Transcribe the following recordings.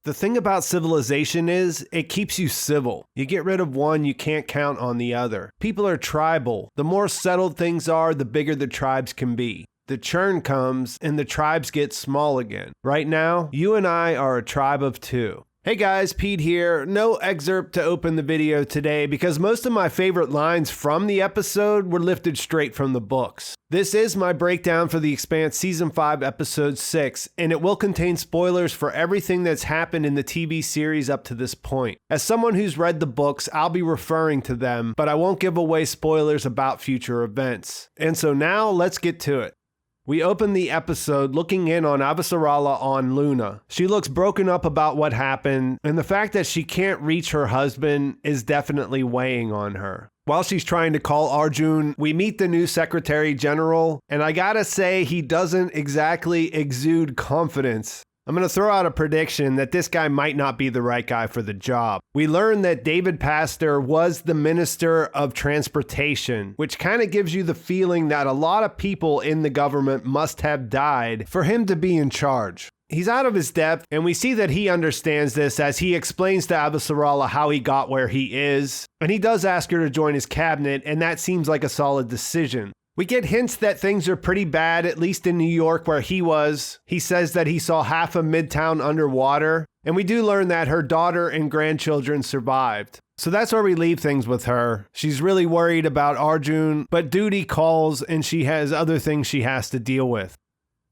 The thing about civilization is, it keeps you civil. You get rid of one, you can't count on the other. People are tribal. The more settled things are, the bigger the tribes can be. The churn comes, and the tribes get small again. Right now, you and I are a tribe of two. Hey guys, Pete here. No excerpt to open the video today because most of my favorite lines from the episode were lifted straight from the books. This is my breakdown for The Expanse Season 5, Episode 6, and it will contain spoilers for everything that's happened in the TV series up to this point. As someone who's read the books, I'll be referring to them, but I won't give away spoilers about future events. And so now, let's get to it. We open the episode looking in on Avasarala on Luna. She looks broken up about what happened, and the fact that she can't reach her husband is definitely weighing on her. While she's trying to call Arjun, we meet the new Secretary General, and I gotta say, he doesn't exactly exude confidence. I'm going to throw out a prediction that this guy might not be the right guy for the job. We learned that David Pastor was the Minister of Transportation, which kind of gives you the feeling that a lot of people in the government must have died for him to be in charge. He's out of his depth, and we see that he understands this as he explains to Avasarala how he got where he is. And he does ask her to join his cabinet, and that seems like a solid decision. We get hints that things are pretty bad, at least in New York where he was. He says that he saw half of Midtown underwater, and we do learn that her daughter and grandchildren survived. So that's where we leave things with her. She's really worried about Arjun, but duty calls and she has other things she has to deal with.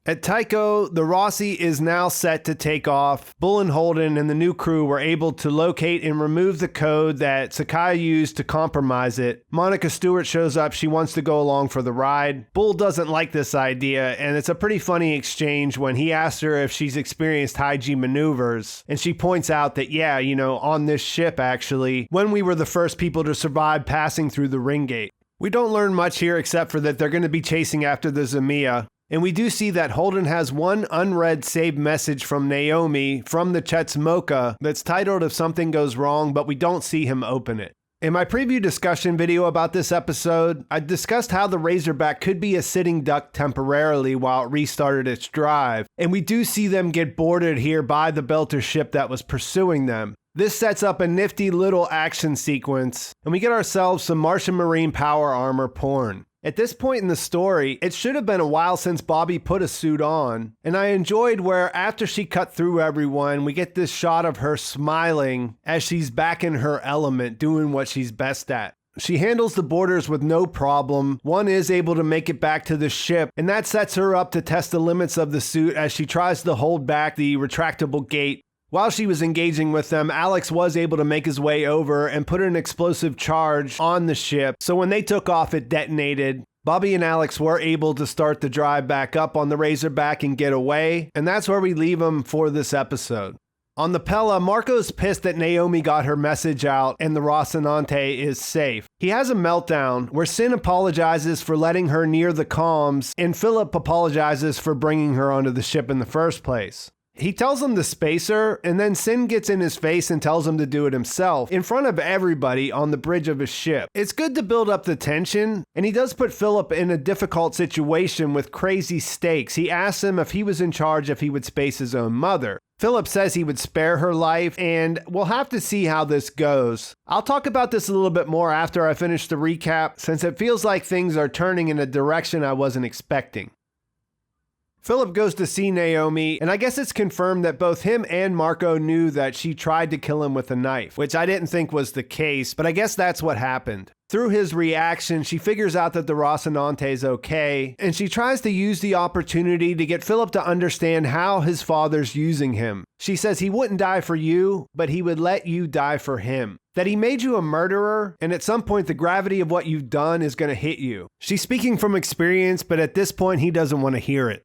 At Tycho, the Roci is now set to take off. Bull and Holden and the new crew were able to locate and remove the code that Sakai used to compromise it. Monica Stewart shows up. She wants to go along for the ride. Bull doesn't like this idea, and it's a pretty funny exchange when he asks her if she's experienced high-G maneuvers. And she points out that, yeah, on this ship, actually, when we were the first people to survive passing through the ring gate. We don't learn much here except for that they're going to be chasing after the Zemya. And we do see that Holden has one unread saved message from Naomi from the Chetsmoka that's titled If Something Goes Wrong, but we don't see him open it. In my preview discussion video about this episode, I discussed how the Razorback could be a sitting duck temporarily while it restarted its drive, and we do see them get boarded here by the Belter ship that was pursuing them. This sets up a nifty little action sequence, and we get ourselves some Martian Marine power armor porn. At this point in the story, it should have been a while since Bobbie put a suit on, and I enjoyed where after she cut through everyone, we get this shot of her smiling as she's back in her element, doing what she's best at. She handles the boarders with no problem. One is able to make it back to the ship, and that sets her up to test the limits of the suit as she tries to hold back the retractable gate. While she was engaging with them, Alex was able to make his way over and put an explosive charge on the ship, so when they took off, it detonated. Bobbie and Alex were able to start the drive back up on the Razorback and get away, and that's where we leave them for this episode. On the Pella, Marco's pissed that Naomi got her message out and the Rocinante is safe. He has a meltdown where Cyn apologizes for letting her near the comms, and Filip apologizes for bringing her onto the ship in the first place. He tells him to space her, and then Cyn gets in his face and tells him to do it himself in front of everybody on the bridge of his ship. It's good to build up the tension, and he does put Filip in a difficult situation with crazy stakes. He asks him if he was in charge if he would space his own mother. Filip says he would spare her life, and we'll have to see how this goes. I'll talk about this a little bit more after I finish the recap, since it feels like things are turning in a direction I wasn't expecting. Filip goes to see Naomi, and I guess it's confirmed that both him and Marco knew that she tried to kill him with a knife, which I didn't think was the case, but I guess that's what happened. Through his reaction, she figures out that the Rocinante is okay, and she tries to use the opportunity to get Filip to understand how his father's using him. She says he wouldn't die for you, but he would let you die for him. That he made you a murderer, and at some point the gravity of what you've done is going to hit you. She's speaking from experience, but at this point he doesn't want to hear it.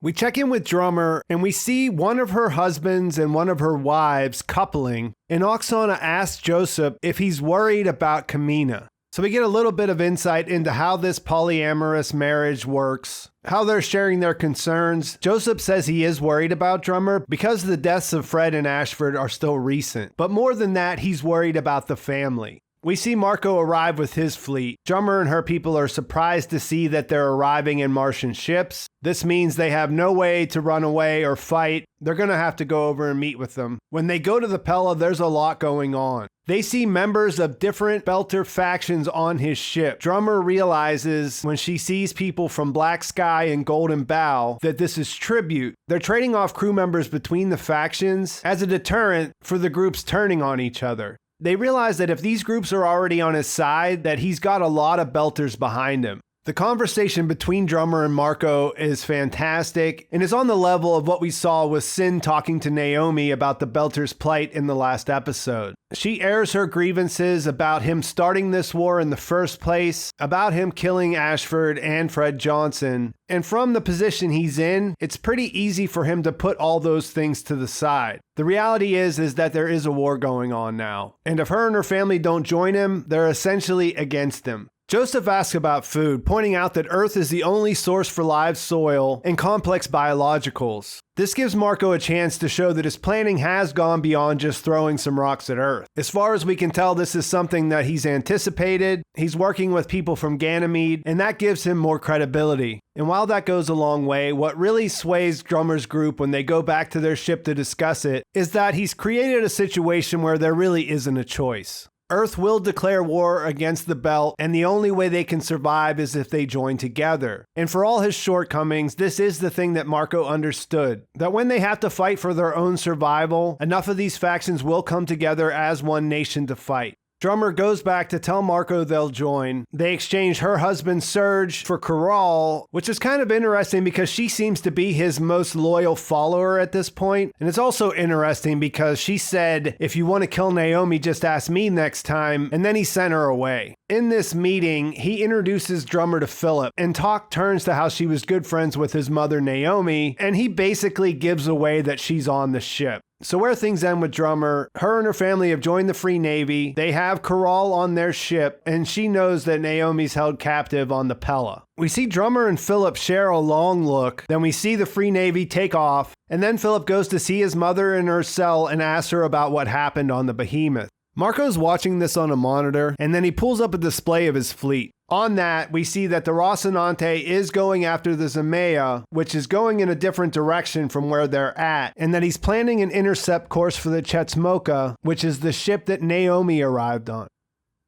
We check in with Drummer, and we see one of her husbands and one of her wives coupling, and Oksana asks Joseph if he's worried about Kamina. So we get a little bit of insight into how this polyamorous marriage works, how they're sharing their concerns. Joseph says he is worried about Drummer because the deaths of Fred and Ashford are still recent. But more than that, he's worried about the family. We see Marco arrive with his fleet. Drummer and her people are surprised to see that they're arriving in Martian ships. This means they have no way to run away or fight. They're going to have to go over and meet with them. When they go to the Pella, there's a lot going on. They see members of different Belter factions on his ship. Drummer realizes when she sees people from Black Sky and Golden Bow that this is tribute. They're trading off crew members between the factions as a deterrent for the groups turning on each other. They realize that if these groups are already on his side, that he's got a lot of Belters behind him. The conversation between Drummer and Marco is fantastic and is on the level of what we saw with Cyn talking to Naomi about the Belters' plight in the last episode. She airs her grievances about him starting this war in the first place, about him killing Ashford and Fred Johnson, and from the position he's in, it's pretty easy for him to put all those things to the side. The reality is that there is a war going on now, and if her and her family don't join him, they're essentially against him. Joseph asks about food, pointing out that Earth is the only source for live soil and complex biologicals. This gives Marco a chance to show that his planning has gone beyond just throwing some rocks at Earth. As far as we can tell, this is something that he's anticipated. He's working with people from Ganymede, and that gives him more credibility. And while that goes a long way, what really sways Drummer's group when they go back to their ship to discuss it is that he's created a situation where there really isn't a choice. Earth will declare war against the Belt, and the only way they can survive is if they join together. And for all his shortcomings, this is the thing that Marco understood, that when they have to fight for their own survival, enough of these factions will come together as one nation to fight. Drummer goes back to tell Marco they'll join. They exchange her husband Serge for Corral, which is kind of interesting because she seems to be his most loyal follower at this point. And it's also interesting because she said, if you want to kill Naomi, just ask me next time. And then he sent her away. In this meeting, he introduces Drummer to Filip, and talk turns to how she was good friends with his mother Naomi, and he basically gives away that she's on the ship. So where things end with Drummer, her and her family have joined the Free Navy, they have Corral on their ship, and she knows that Naomi's held captive on the Pella. We see Drummer and Filip share a long look, then we see the Free Navy take off, and then Filip goes to see his mother in her cell and asks her about what happened on the Behemoth. Marco's watching this on a monitor, and then he pulls up a display of his fleet. On that, we see that the Rocinante is going after the Zemya, which is going in a different direction from where they're at, and that he's planning an intercept course for the Chetsmoka, which is the ship that Naomi arrived on.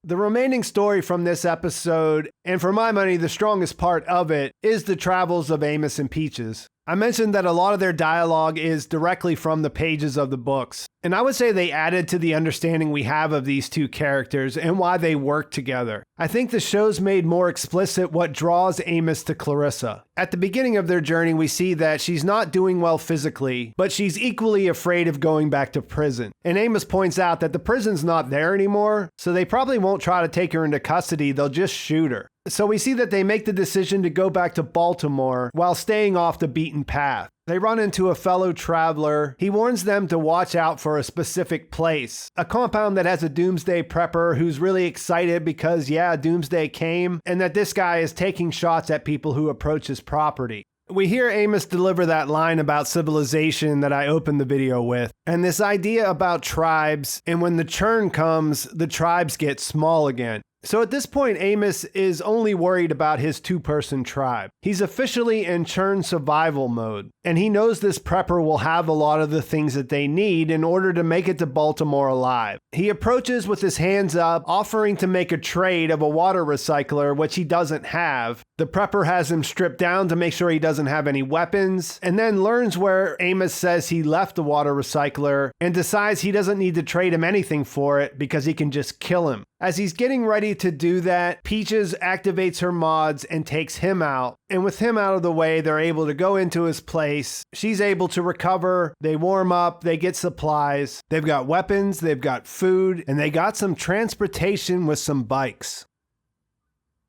The remaining story from this episode, and for my money the strongest part of it, is the travels of Amos and Peaches. I mentioned that a lot of their dialogue is directly from the pages of the books, and I would say they added to the understanding we have of these two characters and why they work together. I think the show's made more explicit what draws Amos to Clarissa. At the beginning of their journey, we see that she's not doing well physically, but she's equally afraid of going back to prison. And Amos points out that the prison's not there anymore, so they probably won't try to take her into custody, they'll just shoot her. So we see that they make the decision to go back to Baltimore while staying off the beaten path. They run into a fellow traveler. He warns them to watch out for a specific place, a compound that has a doomsday prepper who's really excited because, yeah, doomsday came, and that this guy is taking shots at people who approach his property. We hear Amos deliver that line about civilization that I opened the video with, and this idea about tribes, and when the churn comes, the tribes get small again. So at this point, Amos is only worried about his two-person tribe. He's officially in churn survival mode, and he knows this prepper will have a lot of the things that they need in order to make it to Baltimore alive. He approaches with his hands up, offering to make a trade of a water recycler, which he doesn't have. The prepper has him stripped down to make sure he doesn't have any weapons, and then learns where Amos says he left the water recycler, and decides he doesn't need to trade him anything for it because he can just kill him. As he's getting ready to do that, Peaches activates her mods and takes him out. And with him out of the way, they're able to go into his place. She's able to recover. They warm up. They get supplies. They've got weapons. They've got food. And they got some transportation with some bikes.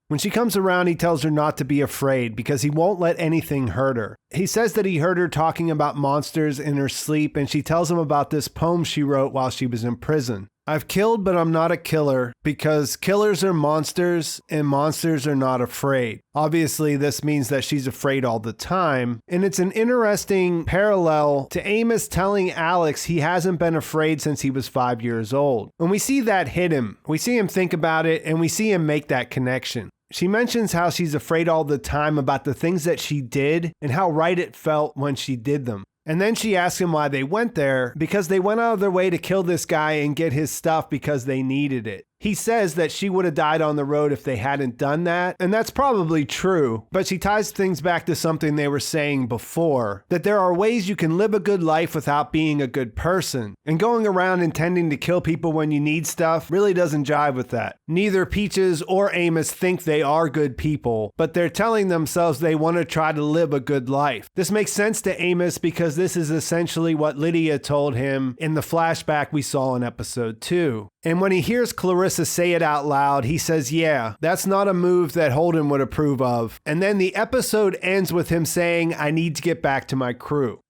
When she comes around, he tells her not to be afraid because he won't let anything hurt her. He says that he heard her talking about monsters in her sleep, and she tells him about this poem she wrote while she was in prison. I've killed, but I'm not a killer because killers are monsters and monsters are not afraid. Obviously, this means that she's afraid all the time. And it's an interesting parallel to Amos telling Alex he hasn't been afraid since he was 5 years old. When we see that hit him, we see him think about it and we see him make that connection. She mentions how she's afraid all the time about the things that she did and how right it felt when she did them. And then she asks him why they went there, because they went out of their way to kill this guy and get his stuff because they needed it. He says that she would have died on the road if they hadn't done that, and that's probably true, but she ties things back to something they were saying before, that there are ways you can live a good life without being a good person, and going around intending to kill people when you need stuff really doesn't jive with that. Neither Peaches or Amos think they are good people, but they're telling themselves they want to try to live a good life. This makes sense to Amos because this is essentially what Lydia told him in the flashback we saw in episode 2. And when he hears Clarissa say it out loud, he says, yeah, that's not a move that Holden would approve of. And then the episode ends with him saying, I need to get back to my crew.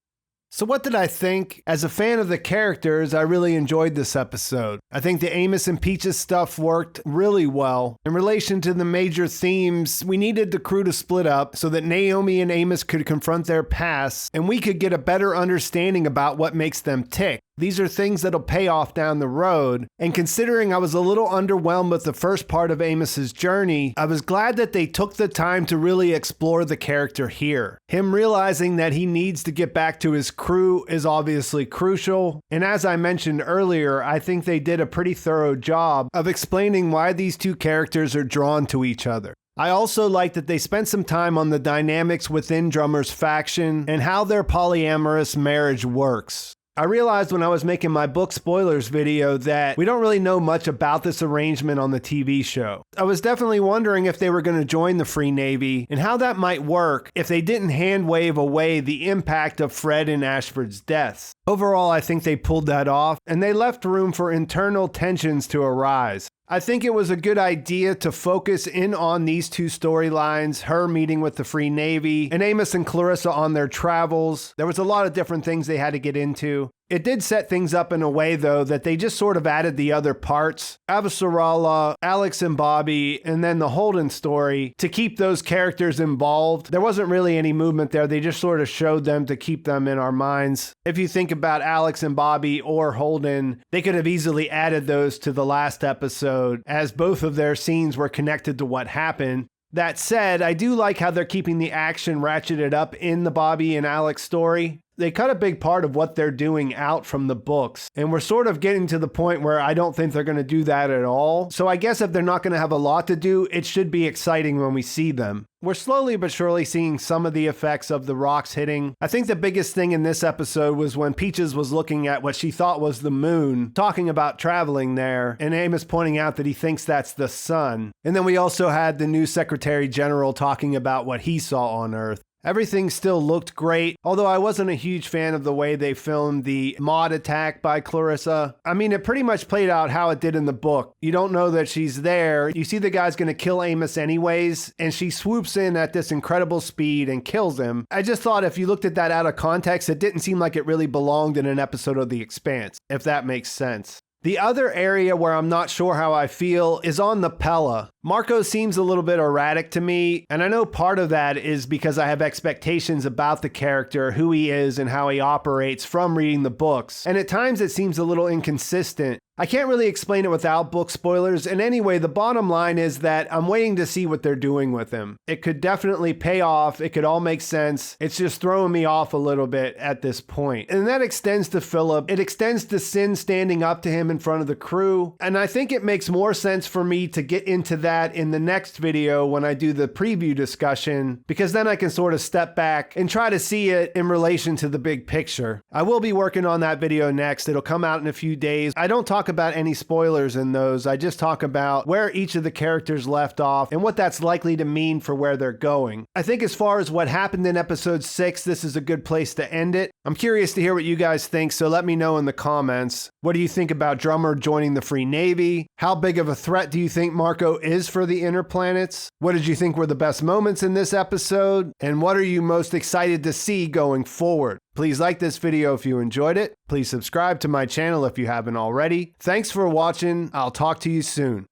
So what did I think? As a fan of the characters, I really enjoyed this episode. I think the Amos and Peaches stuff worked really well. In relation to the major themes, we needed the crew to split up so that Naomi and Amos could confront their pasts and we could get a better understanding about what makes them tick. These are things that'll pay off down the road. And considering I was a little underwhelmed with the first part of Amos's journey, I was glad that they took the time to really explore the character here. Him realizing that he needs to get back to his crew is obviously crucial. And as I mentioned earlier, I think they did a pretty thorough job of explaining why these two characters are drawn to each other. I also like that they spent some time on the dynamics within Drummer's faction and how their polyamorous marriage works. I realized when I was making my book spoilers video that we don't really know much about this arrangement on the TV show. I was definitely wondering if they were going to join the Free Navy and how that might work if they didn't hand wave away the impact of Fred and Ashford's deaths. Overall, I think they pulled that off and they left room for internal tensions to arise. I think it was a good idea to focus in on these two storylines, her meeting with the Free Navy and Amos and Clarissa on their travels. There was a lot of different things they had to get into. It did set things up in a way, though, that they just sort of added the other parts, Avasarala, Alex and Bobbie, and then the Holden story to keep those characters involved. There wasn't really any movement there. They just sort of showed them to keep them in our minds. If you think about Alex and Bobbie or Holden, they could have easily added those to the last episode, as both of their scenes were connected to what happened. That said, I do like how they're keeping the action ratcheted up in the Bobbie and Alex story. They cut a big part of what they're doing out from the books, and we're sort of getting to the point where I don't think they're going to do that at all. So I guess if they're not going to have a lot to do, it should be exciting when we see them. We're slowly but surely seeing some of the effects of the rocks hitting. I think the biggest thing in this episode was when Peaches was looking at what she thought was the moon, talking about traveling there, and Amos pointing out that he thinks that's the sun. And then we also had the new Secretary General talking about what he saw on Earth. Everything still looked great, although I wasn't a huge fan of the way they filmed the mod attack by Clarissa. I mean, it pretty much played out how it did in the book. You don't know that she's there. You see the guy's going to kill Amos anyways, and she swoops in at this incredible speed and kills him. I just thought if you looked at that out of context, it didn't seem like it really belonged in an episode of The Expanse, if that makes sense. The other area where I'm not sure how I feel is on the Pella. Marco seems a little bit erratic to me, and I know part of that is because I have expectations about the character, who he is, and how he operates from reading the books. And at times it seems a little inconsistent. I can't really explain it without book spoilers, and anyway, the bottom line is that I'm waiting to see what they're doing with him. It could definitely pay off, it could all make sense, it's just throwing me off a little bit at this point. And that extends to Filip, it extends to Cyn standing up to him in front of the crew, and I think it makes more sense for me to get into that in the next video when I do the preview discussion, because then I can sort of step back and try to see it in relation to the big picture. I will be working on that video next, it'll come out in a few days. I don't talk about any spoilers in those. I just talk about where each of the characters left off and what that's likely to mean for where they're going. I think as far as what happened in episode 6, this is a good place to end it. I'm curious to hear what you guys think, so let me know in the comments. What do you think about Drummer joining the Free Navy? How big of a threat do you think Marco is for the Inner Planets? What did you think were the best moments in this episode? And what are you most excited to see going forward? Please like this video if you enjoyed it. Please subscribe to my channel if you haven't already. Thanks for watching. I'll talk to you soon.